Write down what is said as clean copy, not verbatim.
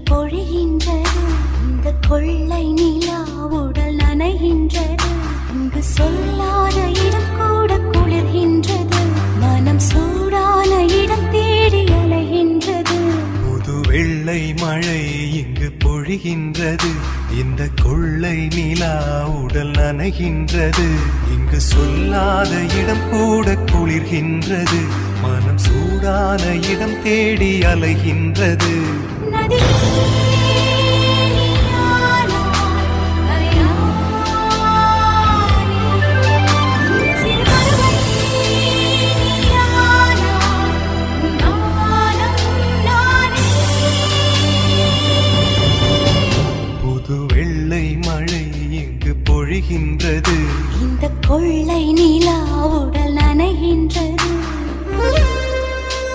பொழிகின்றது. இந்த கொள்ளை நிலா உடல் நனைகின்றது. இங்கு சொல்லாத இடம் கூட குளிர்கின்றது. மனம் சூடான இடம் தேடி அலைகின்றது. புது வெள்ளை மழை இங்கு பொழிகின்றது. இந்த கொள்ளை நிலா உடல் நனைகின்றது. இங்கு சொல்லாத இடம் கூட குளிர்கின்றது. மனம் சூடான இடம் தேடி அலைகின்றது. இந்த கொள்ளை